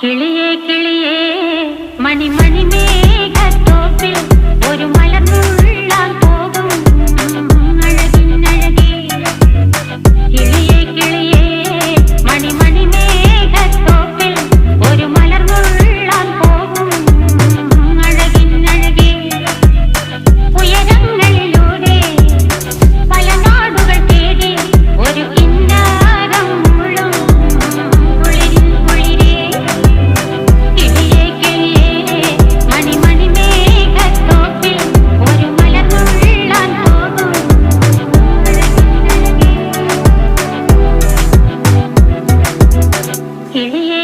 കിളിയേ കിളിയേ മണിമണി മേഘത്തോപ്പിൽ ഒരു മലർന്നുള്ളാൻ പോകും അഴകിനഴകേ. കിളിയേ കിളിയേ മണിമണി മേഘത്തോപ്പിൽ ഒരു മലർന്നുള്ളാൻ പോകും അഴകിനഴകേ. ഉയരങ്ങളിലൂടെ പല നാടുകൾ തേടി ഒരു കിന്നാരം മുള്ളും കുളിരിൻ കുളിരേ. കിളിയേ കിളിയേ മണിമണി മേഘത്തോപ്പിൽ ഒരു മലർന്നുള്ളാൻ പോകും അഴകിനഴകേ. കിളിയേ